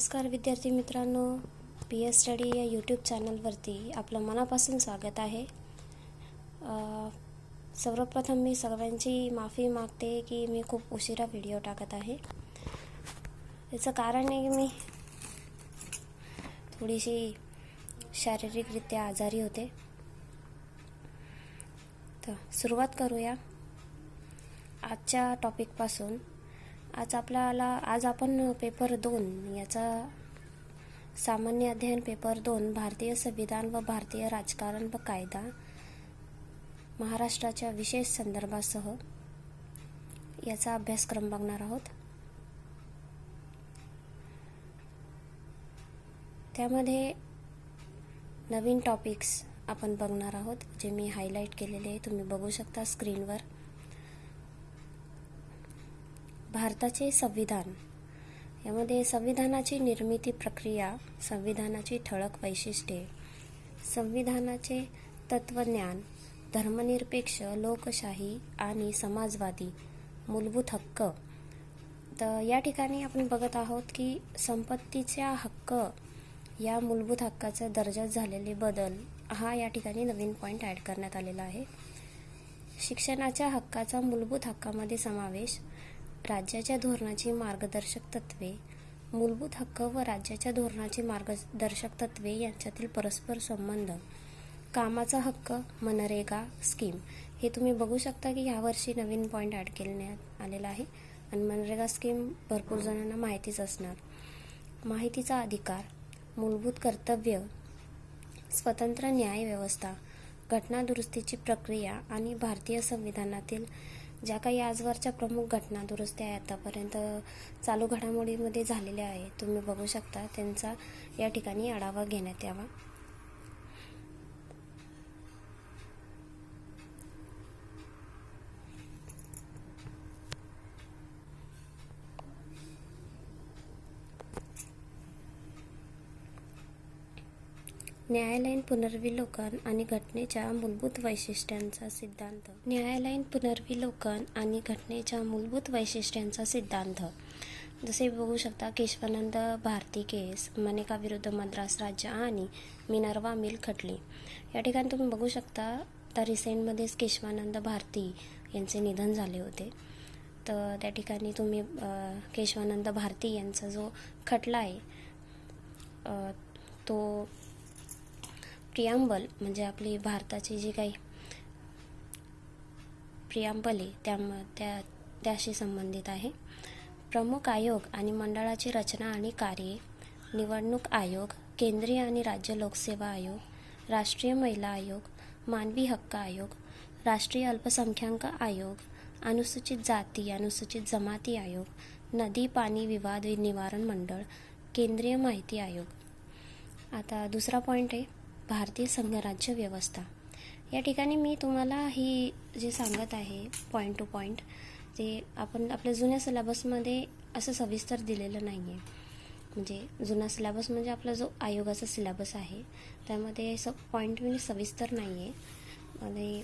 नमस्कार विद्यार्थी मित्रांनो, पी एस स्टडी या यूट्यूब चॅनलवरती आपलं मनापासून स्वागत आहे. सर्वप्रथम मी सर्वांची माफी मागते की मी खूप उशिरा व्हिडिओ टाकत आहे. याचं कारण आहे की मी थोडीशी शारीरिकरित्या आजारी होते. तर सुरुवात करूया आजच्या टॉपिकपासून. आज आपण पेपर 2 याचा सामान्य अध्ययन पेपर 2 भारतीय संविधान व भारतीय राजकारण व कायदा महाराष्ट्राच्या विशेष संदर्भासह याचा अभ्यासक्रम बघणार आहोत. त्यामध्ये नवीन टॉपिक्स आपण बघणार आहोत जे मी हायलाईट केलेले आहे, तुम्ही बघू शकता स्क्रीनवर. भारताचे संविधान, यामध्ये संविधानाची निर्मिती प्रक्रिया, संविधानाची ठळक वैशिष्ट्ये, संविधानाचे तत्वज्ञान, धर्मनिरपेक्ष, लोकशाही आणि समाजवादी, मूलभूत हक्क. तर या ठिकाणी आपण बघत आहोत की संपत्तीचा हक्क या मूलभूत हक्काचा दर्जात झालेले बदल हा या ठिकाणी नवीन पॉईंट ॲड करण्यात आलेला आहे. शिक्षणाच्या हक्काचा मूलभूत हक्कामध्ये समावेश, राज्याच्या धोरणाची मार्गदर्शक तत्त्वे, मूलभूत हक्क व राज्याच्या धोरणाची मार्गदर्शक तत्त्वे यांच्यातील परस्पर संबंध, कामाचा हक्क, मनरेगा स्कीम. हे तुम्ही बघू शकता की यावर्षी नवीन पॉईंट ॲड करण्यात आलेला आहे आणि मनरेगा स्कीम भरपूर जणांना माहितीच असणार. माहितीचा अधिकार, मूलभूत कर्तव्य, स्वतंत्र न्याय व्यवस्था, घटना दुरुस्तीची प्रक्रिया आणि भारतीय संविधानातील ज्या काही आजवरच्या प्रमुख घटना दुरुस्त्या आतापर्यंत चालू घडामोडीमध्ये झालेल्या आहेत, तुम्ही बघू शकता त्यांचा या ठिकाणी आढावा घेण्यात यावा. न्यायालयीन पुनर्विलोकन आणि घटनेच्या मूलभूत वैशिष्ट्यांचा सिद्धांत. न्यायालयीन पुनर्विलोकन आणि घटनेच्या मूलभूत वैशिष्ट्यांचा सिद्धांत. जसे बघू शकता केशवानंद भारती केस, मनेका विरुद्ध मद्रास राज्य आणि मिनर्वा मिल खटली. या ठिकाणी तुम्ही बघू शकता आता रिसेंटमध्येच केशवानंद भारती यांचे निधन झाले होते. तर त्या ठिकाणी तुम्ही केशवानंद भारती यांचा जो खटला आहे तो प्रियांबल म्हणजे आपली भारताची जी काही प्रियांबल आहे त्याशी संबंधित आहे. प्रमुख आयोग आणि मंडळाची रचना आणि कार्ये, निवडणूक आयोग, केंद्रीय आणि राज्य लोकसेवा आयोग, राष्ट्रीय महिला आयोग, मानवी हक्क आयोग, राष्ट्रीय अल्पसंख्याक आयोग, अनुसूचित जाती अनुसूचित जमाती आयोग, नदी पाणी विवाद निवारण मंडळ, केंद्रीय माहिती आयोग. आता दुसरा पॉईंट आहे भारतीय संघराज्य व्यवस्था. या ठिकाणी मी तुम्हाला ही जे सांगत आहे पॉईंट टू पॉईंट ते आपण आपल्या जुन्या सिलेबसमध्ये असं सविस्तर दिलेलं नाही आहे. म्हणजे जुना सिलेबस म्हणजे आपला जो आयोगाचा सिलेबस आहे त्यामध्ये पॉईंट मी सविस्तर नाही आहे आणि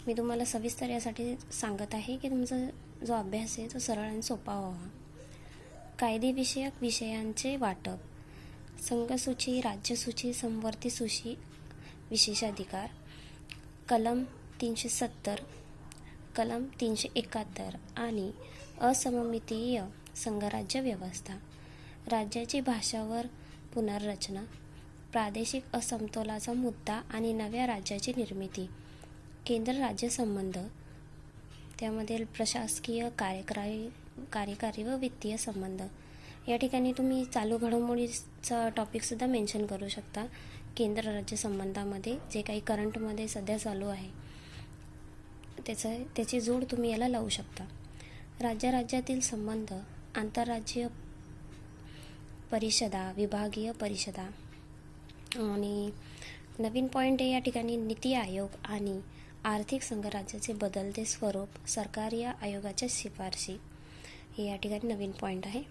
मी तुम्हाला सविस्तर यासाठी सांगत आहे की तुमचा जो अभ्यास आहे तो सरळ आणि सोपा व्हावा. कायदेविषयक विषयांचे वाटप, संघसूची, राज्यसूची, समवर्ती सूची, विशेषाधिकार, कलम 370, कलम 371 आणि असममितीय संघराज्य व्यवस्था, राज्याची भाषावर पुनर्रचना, प्रादेशिक असमतोलाचा मुद्दा आणि नव्या राज्याची निर्मिती, केंद्र राज्य संबंध, त्यामध्ये प्रशासकीय, कार्यकारी व वित्तीय संबंध. या ठिकाणी तुम्ही चालू घडामोडीचा टॉपिकसुद्धा मेन्शन करू शकता. केंद्र राज्य संबंधामध्ये जे काही करंटमध्ये सध्या चालू आहे त्याची जोड तुम्ही याला लावू शकता. राज्यातील संबंध, आंतरराज्यीय परिषदा, विभागीय परिषदा. आणि नवीन पॉईंट आहे या ठिकाणी नीती आयोग आणि आर्थिक संघराज्याचे बदलते स्वरूप, सरकारी आयोगाच्या शिफारशी. हे या ठिकाणी नवीन पॉईंट आहे.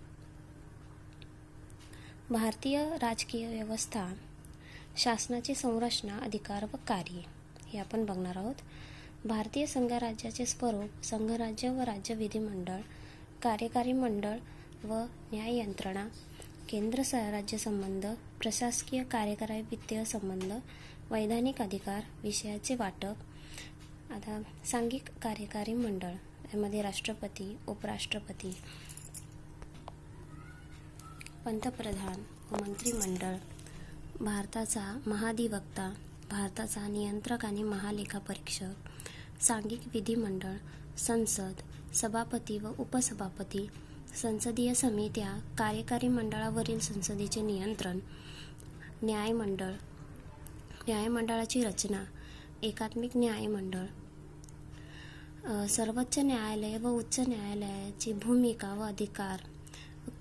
भारतीय राजकीय व्यवस्था, शासनाची संरचना, अधिकार व कार्ये हे आपण बघणार आहोत. भारतीय संघराज्याचे स्वरूप, संघराज्य व राज्य विधिमंडळ, कार्यकारी मंडळ, व न्याय यंत्रणा, केंद्र राज्य संबंध, प्रशासकीय कार्यकारी वित्तीय संबंध, वैधानिक अधिकार विषयाचे वाटप. आता सांघिक कार्यकारी मंडळ, यामध्ये राष्ट्रपती, उपराष्ट्रपती, पंतप्रधान व मंत्रिमंडळ, भारताचा महाधिवक्ता, भारताचा नियंत्रक आणि महालेखापरीक्षक, सांघिक विधिमंडळ, संसद, सभापती व उपसभापती, संसदीय समित्या, कार्यकारी मंडळावरील संसदेचे नियंत्रण, न्यायमंडळ, न्यायमंडळाची रचना, एकात्मिक न्यायमंडळ, सर्वोच्च न्यायालय व उच्च न्यायालयाची भूमिका व अधिकार,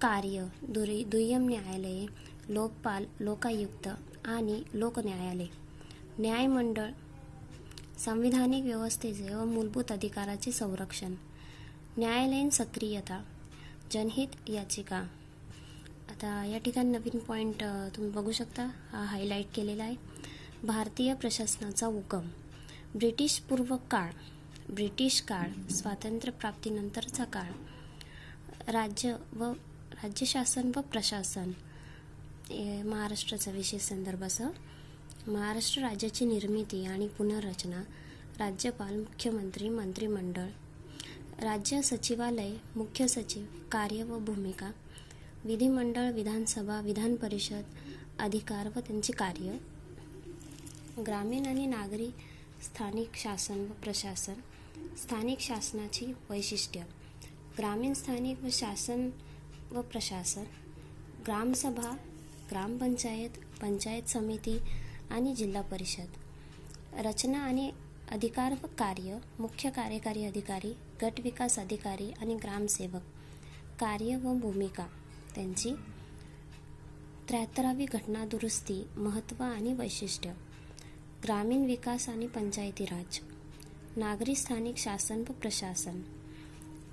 कार्य, दुय्यम न्यायालये, लोकपाल, लोकायुक्त आणि लोकन्यायालय, न्यायमंडळ, संविधानिक व्यवस्थेचे व मूलभूत अधिकाराचे संरक्षण, न्यायालयीन सक्रियता, जनहित याचिका. आता या ठिकाणी नवीन पॉईंट तुम्ही बघू शकता, हा हायलाईट केलेला आहे. भारतीय प्रशासनाचा उगम, ब्रिटिश पूर्व काळ, ब्रिटिश काळ, स्वातंत्र्यप्राप्तीनंतरचा काळ, राज्यशासन व प्रशासन, महाराष्ट्राचा विशेष संदर्भासह महाराष्ट्र राज्याची निर्मिती आणि पुनर्रचना, राज्यपाल, मुख्यमंत्री, मंत्रिमंडळ, राज्य सचिवालय, मुख्य सचिव, कार्य व भूमिका, विधिमंडळ, विधानसभा, विधान परिषद, अधिकार व त्यांची कार्य, ग्रामीण आणि नागरी स्थानिक शासन व प्रशासन, स्थानिक शासनाची वैशिष्ट्य, ग्रामीण स्थानिक व शासन व प्रशासन, ग्रामसभा, ग्रामपंचायत, पंचायत समिती आणि जिल्हा परिषद, रचना आणि अधिकार व कार्य, मुख्य कार्यकारी अधिकारी, गट विकास अधिकारी आणि ग्रामसेवक, कार्य व भूमिका त्यांची, 73वी घटना दुरुस्ती, महत्त्व आणि वैशिष्ट्य, ग्रामीण विकास आणि पंचायती राज, नागरी स्थानिक शासन व प्रशासन,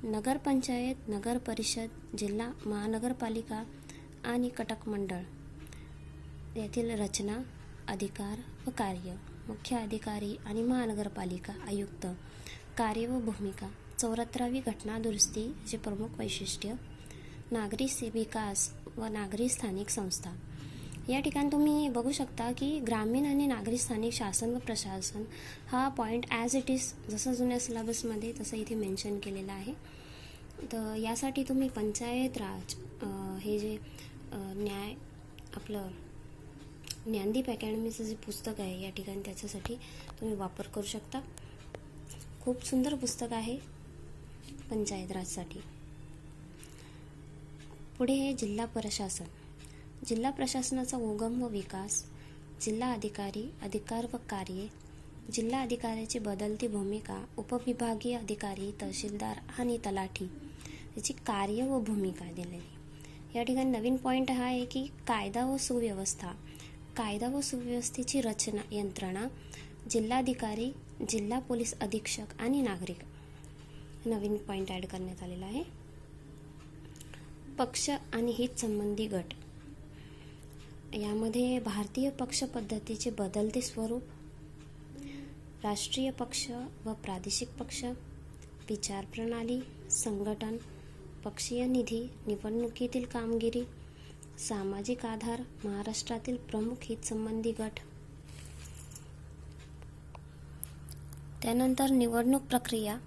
नगरपंचायत, नगर परिषद, जिल्हा महानगरपालिका आणि कटक मंडळ यातील रचना, अधिकार व कार्य, मुख्य अधिकारी आणि महानगरपालिका आयुक्त, कार्य व भूमिका, 74वी घटना दुरुस्तीचे प्रमुख वैशिष्ट्य, नागरी विकास व नागरी स्थानिक संस्था. या ठिकाणी तुम्ही बघू शकता की ग्रामीण आणि नागरी स्थानिक शासन व प्रशासन हा पॉईंट ॲज इट इज जसं जुन्या सिलेबसमध्ये तसं इथे मेन्शन केलेला आहे. तर यासाठी तुम्ही पंचायत राज हे जे आपलं ज्ञानदीप अकॅडमीचं जे पुस्तक आहे या ठिकाणी त्याच्यासाठी तुम्ही वापर करू शकता. खूप सुंदर पुस्तक आहे पंचायत राजसाठी. पुढे हे जिल्हा प्रशासन. जिल्हा प्रशासनाचा उगम व विकास, जिल्हा अधिकारी, अधिकार व कार्ये, जिल्हा अधिकाऱ्याची बदलती भूमिका, उपविभागीय अधिकारी, तहसीलदार आणि तलाठी याची कार्य व भूमिका दिलेली. या ठिकाणी नवीन पॉईंट हा आहे की कायदा व सुव्यवस्था. कायदा व सुव्यवस्थेची रचना, यंत्रणा, जिल्हाधिकारी, जिल्हा पोलीस अधीक्षक आणि नागरिक. नवीन पॉईंट ॲड करण्यात आलेला आहे. पक्ष आणि हित संबंधी गट. यामध्ये भारतीय पक्ष पद्धतीचे बदलते स्वरूप, राष्ट्रीय पक्ष व प्रादेशिक पक्ष, विचार प्रणाली, संघटन, पक्षीय निधी, निवडणुकीतील कामगिरी, सामाजिक आधार, महाराष्ट्रातील प्रमुख हितसंबंधी गट. त्यानंतर निवडणूक प्रक्रिया.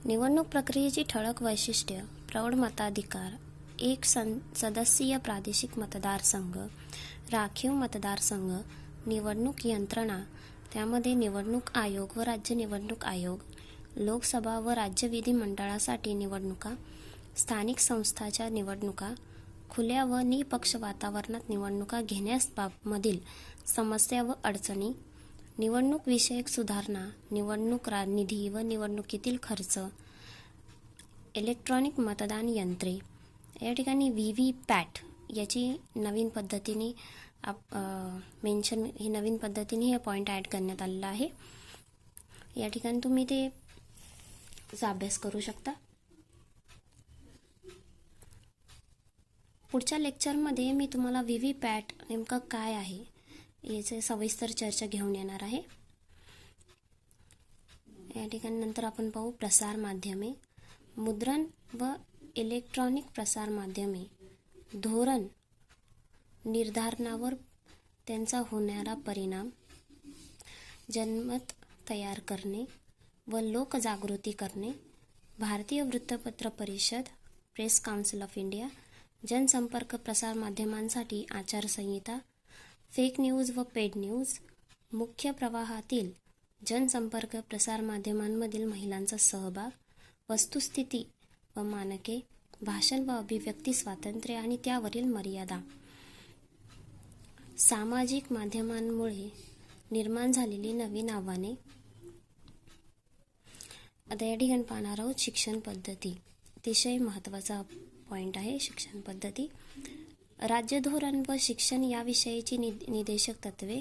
निवडणूक प्रक्रियेची ठळक वैशिष्ट्य, प्रौढ मताधिकार, एक सदस्यीय प्रादेशिक मतदारसंघ, राखीव मतदारसंघ, निवडणूक यंत्रणा, त्यामध्ये निवडणूक आयोग व राज्य निवडणूक आयोग, लोकसभा व राज्य विधिमंडळासाठी निवडणुका, स्थानिक संस्थांच्या निवडणुका, खुल्या व निपक्ष वातावरणात निवडणुका घेण्यामधील समस्या व अडचणी, निवडणूक विषयक सुधारणा, निवडणूक निधी व निवडणुकीतील खर्च, इलेक्ट्रॉनिक मतदान यंत्रे. या ठिकाणी व्हीव्हीपॅट याची नवीन पद्धतीने ही नवीन पद्धतीने हे पॉईंट ॲड करण्यात आलेला आहे. या ठिकाणी तुम्ही ते अभ्यास करू शकता. पुढच्या लेक्चरमध्ये मी तुम्हाला व्हीव्हीपॅट नेमकं काय आहे याचे सविस्तर चर्चा घेऊन येणार आहे. या ठिकाणी नंतर आपण पाहू प्रसार माध्यमे, मुद्रण व इलेक्ट्रॉनिक प्रसारमाध्यमे धोरण निर्धारणावर त्यांचा होणारा परिणाम, जनमत तयार करणे व लोकजागृती करणे, भारतीय वृत्तपत्र परिषद, प्रेस काउन्सिल ऑफ इंडिया, जनसंपर्क प्रसारमाध्यमांसाठी आचारसंहिता, फेक न्यूज व पेड न्यूज, मुख्य प्रवाहातील जनसंपर्क प्रसारमाध्यमांमधील महिलांचा सहभाग, वस्तुस्थिती व मानके, भाषण व अभिव्यक्ती स्वातंत्र्य आणि त्यावरील मर्यादा. सामाजिक माध्यमांमुळे निर्माण झालेली नवीन आव्हाने. आता या ठिकाणी पाहणार आहोत शिक्षण पद्धती. अतिशय महत्त्वाचा पॉईंट आहे शिक्षण पद्धती. राज्य धोरण व शिक्षण याविषयीची निर्देशक तत्वे.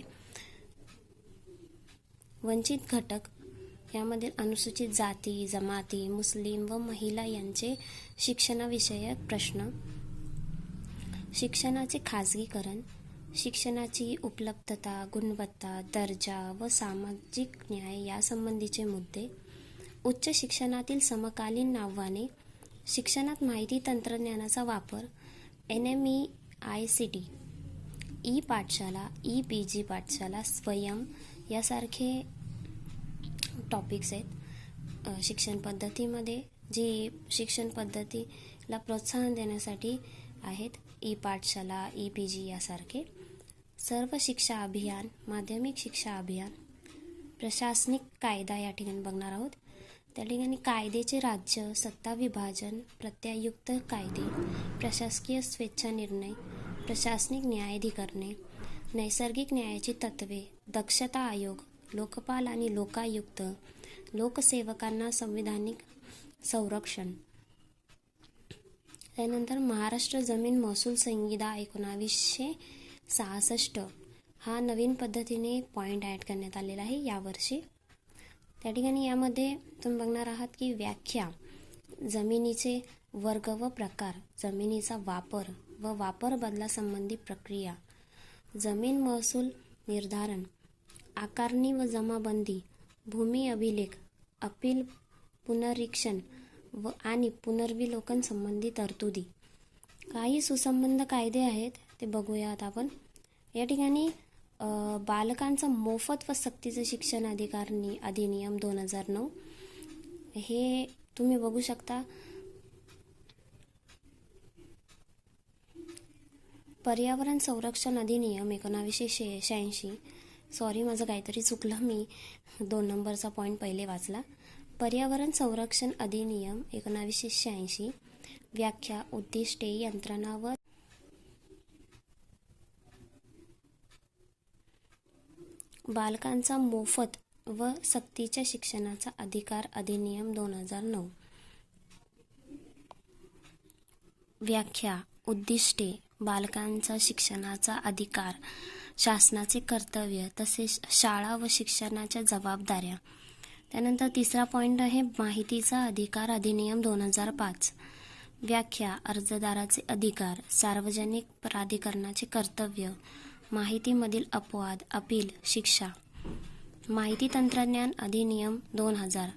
वंचित घटक यामध्ये अनुसूचित जाती, जमाती, मुस्लिम व महिला यांचे शिक्षणाविषयक प्रश्न. शिक्षणाचे खाजगीकरण, शिक्षणाची उपलब्धता, गुणवत्ता, दर्जा व सामाजिक न्याय यासंबंधीचे मुद्दे. उच्च शिक्षणातील समकालीन आव्हाने. शिक्षणात माहिती तंत्रज्ञानाचा वापर, NMEICT, ई-पाठशाला, ई-PG पाठशाला, स्वयं यासारखे टॉपिक्स आहेत शिक्षण पद्धतीमध्ये, जी शिक्षण पद्धतीला प्रोत्साहन देण्यासाठी आहेत. ई-पाठशाला, ई-PG यासारखे. सर्व शिक्षा अभियान, माध्यमिक शिक्षा अभियान. प्रशासनिक कायदा या ठिकाणी बघणार आहोत. त्या ठिकाणी कायद्याचे राज्य, सत्ता विभाजन, प्रत्यायुक्त कायदे, प्रशासकीय स्वेच्छा निर्णय, प्रशासनिक न्यायाधिकरणे, नैसर्गिक न्यायाची तत्त्वे, दक्षता आयोग, लोकपाल आणि लोकायुक्त, लोकसेवकांना संविधानिक संरक्षण. त्यानंतर महाराष्ट्र जमीन महसूल संहिता 1966 हा नवीन पद्धतीने पॉईंट ॲड करण्यात आलेला आहे यावर्षी. त्या ठिकाणी यामध्ये तुम्ही बघणार आहात की व्याख्या, जमिनीचे वर्ग व प्रकार, जमिनीचा वापर व वापर बदलासंबंधी प्रक्रिया, जमीन महसूल निर्धारण, आकारणी व जमाबंदी, भूमी अभिलेख, अपील, पुनरीक्षण व आणि पुनर्विलोकन संबंधी तरतुदी. काही सुसंबंध कायदे आहेत ते बघूयात आपण. या ठिकाणी बालकांचं मोफत व सक्तीचं शिक्षण अधिनियम 2009 हे तुम्ही बघू शकता. पर्यावरण संरक्षण अधिनियम 1986. सॉरी, माझं काहीतरी चुकलं, मी 2 नंबरचा पॉईंट पहिले वाचला. पर्यावरण संरक्षण अधिनियम 1986. व्याख्या, उद्दिष्टे, यंत्रणा व बालकांचा मोफत व सक्तीच्या शिक्षणाचा अधिकार अधिनियम 2009. व्याख्या, उद्दिष्टे, बालकांचा शिक्षणाचा अधिकार, शासनाचे कर्तव्य तसेच शाळा व शिक्षणाच्या जबाबदाऱ्या. त्यानंतर तिसरा पॉईंट आहे माहितीचा अधिकार अधिनियम 2005. व्याख्या, अर्जदाराचे अधिकार, सार्वजनिक प्राधिकरणाचे कर्तव्य, माहितीमधील अपवाद, अपील, शिक्षा. माहिती तंत्रज्ञान अधिनियम 2000.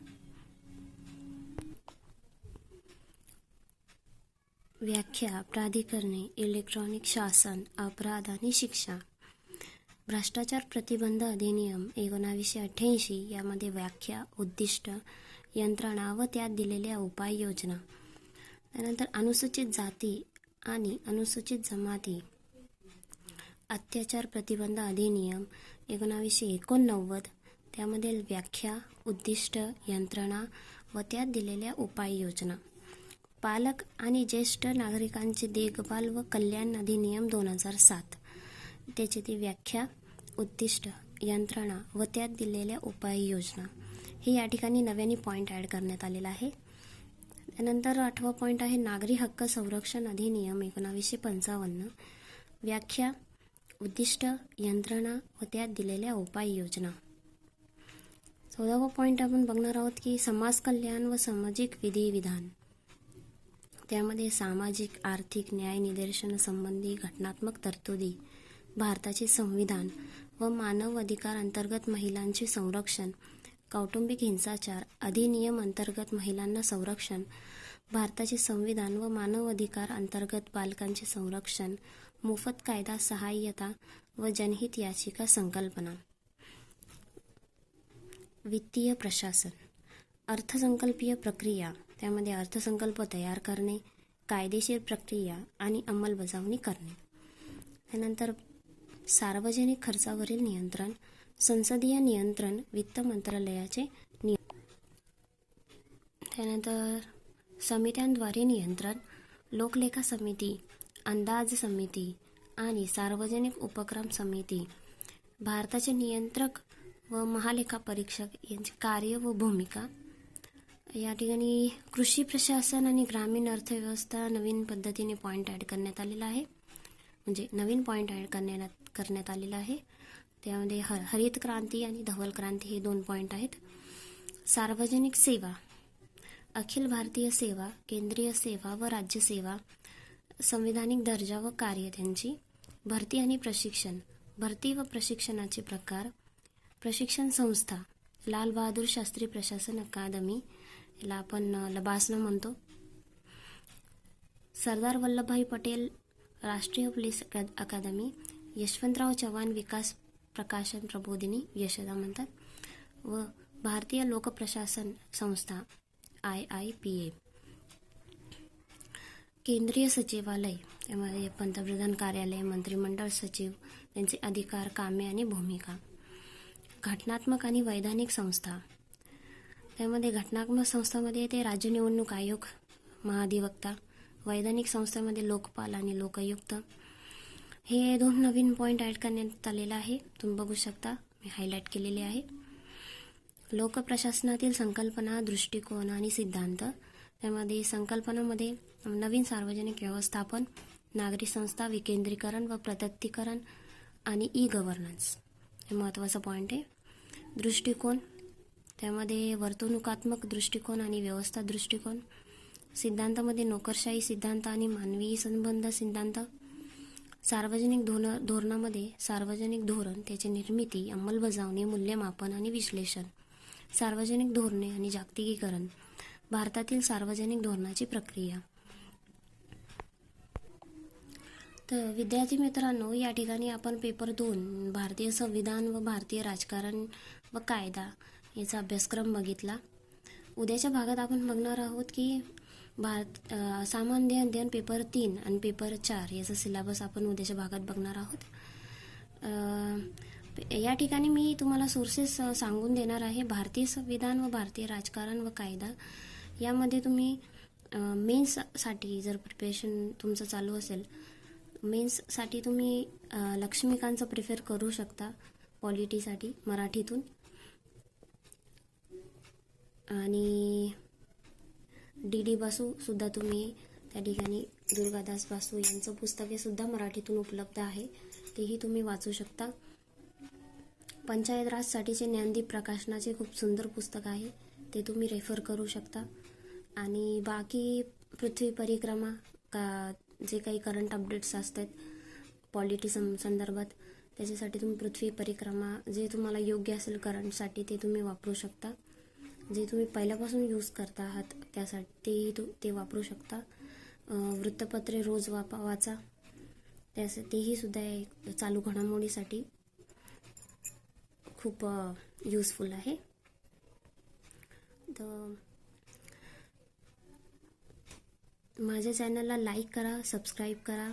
व्याख्या, प्राधिकरणे, इलेक्ट्रॉनिक शासन, अपराध आणि शिक्षा. भ्रष्टाचार प्रतिबंध अधिनियम 1988. यामध्ये व्याख्या, उद्दिष्ट, यंत्रणा व त्यात दिलेल्या उपाययोजना. त्यानंतर अनुसूचित जाती आणि अनुसूचित जमाती, अत्याचार प्रतिबंध अधिनियम 1989. त्यामध्ये व्याख्या, उद्दिष्ट, यंत्रणा व त्यात दिलेल्या उपाययोजना. पालक आणि ज्येष्ठ नागरिकांचे देखभाल व कल्याण अधिनियम 2007. त्याची ती व्याख्या, उद्दिष्ट, यंत्रणा व त्यात दिलेल्या उपाययोजना. ही या ठिकाणी नव्याने पॉईंट ॲड करण्यात आलेला आहे. त्यानंतर 8वा पॉईंट आहे नागरी हक्क संरक्षण अधिनियम 1955. व्याख्या, उद्दिष्ट, यंत्रणा व त्यात दिलेल्या उपाययोजना. 14वा पॉईंट आपण बघणार आहोत की समाज कल्याण व सामाजिक विधिविधान. त्यामध्ये सामाजिक, आर्थिक न्याय निदर्शन संबंधी घटनात्मक तरतुदी, भारताचे संविधान व मानव अधिकार अंतर्गत महिलांचे संरक्षण, कौटुंबिक हिंसाचार अधिनियम अंतर्गत महिलांना संरक्षण, भारताचे संविधान व मानव अधिकार अंतर्गत बालकांचे संरक्षण, मोफत कायदा सहाय्यता व जनहित याचिका संकल्पना. वित्तीय प्रशासन, अर्थसंकल्पीय प्रक्रिया, त्यामध्ये अर्थसंकल्प तयार करणे, कायदेशीर प्रक्रिया आणि अंमलबजावणी करणे. त्यानंतर सार्वजनिक खर्चावरील नियंत्रण, संसदीय नियंत्रण, वित्त मंत्रालयाचे त्यानंतर समित्यांद्वारे नियंत्रण, लोकलेखा समिती, अंदाज समिती आणि सार्वजनिक उपक्रम समिती. भारताचे नियंत्रक व महालेखा परीक्षक यांचे कार्य व भूमिका. या ठिकाणी कृषी प्रशासन आणि ग्रामीण अर्थव्यवस्था नवीन पद्धतीने पॉईंट ॲड करण्यात आलेला आहे, म्हणजे नवीन पॉईंट ॲड करण्यात आलेला आहे. त्यामध्ये हरित क्रांती आणि धवल क्रांती हे 2 पॉईंट आहेत. सार्वजनिक सेवा, अखिल भारतीय सेवा, केंद्रीय सेवा व राज्य सेवा, संविधानिक दर्जा व कार्य त्यांची. भरती आणि प्रशिक्षण, भरती व प्रशिक्षणाचे प्रकार. प्रशिक्षण संस्था, लाल बहादूर शास्त्री प्रशासन अकादमी, याला आपण लबासना म्हणतो. सरदार वल्लभभाई पटेल राष्ट्रीय पोलीस अकादमी, यशवंतराव चव्हाण विकास प्रकाशन प्रबोधिनी, यशदा म्हणतात. व भारतीय लोकप्रशासन संस्था IIPA. केंद्रीय सचिवालय, त्यामध्ये पंतप्रधान कार्यालय, मंत्रिमंडळ सचिव, त्यांचे अधिकार, कामे आणि भूमिका. घटनात्मक आणि वैधानिक संस्था, त्यामध्ये घटनात्मक संस्थांमध्ये येते राज्य निवडणूक आयोग, महाधिवक्ता. वैधानिक संस्थांमध्ये लोकपाल आणि लोकायुक्त. हे 2 नवीन पॉईंट ॲड करण्यात आलेला आहे, तुम्ही बघू शकता, मी हायलाईट केलेले आहे. लोकप्रशासनातील संकल्पना, दृष्टिकोन आणि सिद्धांत. त्यामध्ये संकल्पनामध्ये नवीन सार्वजनिक व्यवस्थापन, नागरी संस्था, विकेंद्रीकरण व प्रत्यक्षीकरण आणि ई-गव्हर्नन्स हे महत्त्वाचा पॉईंट आहे. दृष्टिकोन, त्यामध्ये वर्तणुकात्मक दृष्टिकोन आणि व्यवस्था दृष्टिकोन. सिद्धांतामध्ये नोकरशाही सिद्धांत आणि मानवी संबंध सिद्धांत. सार्वजनिक धोरणामध्ये सार्वजनिक धोरण, त्याची निर्मिती, अंमलबजावणी, मूल्यमापन आणि विश्लेषण. सार्वजनिक धोरणे आणि जागतिकीकरण, भारतातील सार्वजनिक धोरणाची प्रक्रिया. तर विद्यार्थी मित्रांनो, या ठिकाणी आपण पेपर 2 भारतीय संविधान व भारतीय राजकारण व कायदा याचा अभ्यासक्रम बघितला. उद्याच्या भागात आपण बघणार आहोत की सामान्य अध्ययन पेपर 3 आणि पेपर 4 याचा सिलेबस आपण उद्याच्या भागात बघणार आहोत. या ठिकाणी मी तुम्हाला सोर्सेस सांगून देणार आहे. भारतीय संविधान व भारतीय राजकारण व कायदा यामध्ये तुम्ही मेन्ससाठी जर प्रिपरेशन तुमचं चालू असेल, मेन्ससाठी तुम्ही लक्ष्मीकांतचं प्रिफर करू शकता पॉलिटीसाठी मराठीतून. आणि DD बासू सुद्धा तुम्ही त्या ठिकाणी दुर्गादास बासू यांचं पुस्तके सुद्धा मराठीतून उपलब्ध आहे, तेही तुम्ही वाचू शकता. पंचायत राजसाठीचे ज्ञानदीप प्रकाशनाचे खूप सुंदर पुस्तक आहे, ते तुम्ही रेफर करू शकता. आणि बाकी पृथ्वी परिक्रमा जे काही करंट अपडेट्स असतात पॉलिटी संदर्भात, त्याच्यासाठी तुम्ही पृथ्वी परिक्रमा जे तुम्हाला योग्य असेल करंटसाठी ते तुम्ही वापरू शकता. जे तुम्ही पहिल्यापासून यूज करता आहात त्यासाठी ते वापरू शकता. वृत्तपत्रे रोज वाचा, तेही सुद्धा एक चालू घडामोडीसाठी खूप युजफुल आहे. तर माझ्या चॅनलला लाईक करा, सबस्क्राईब करा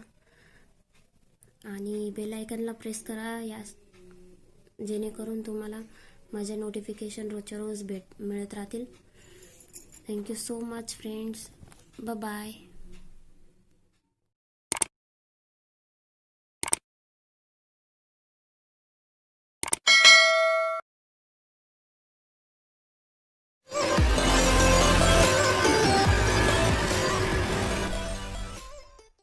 आणि बेल आयकनला प्रेस करा, जेणेकरून तुम्हाला माझ्या नोटिफिकेशन रोजच्या रोज मिळत राहतील. Thank you so much friends. Bye.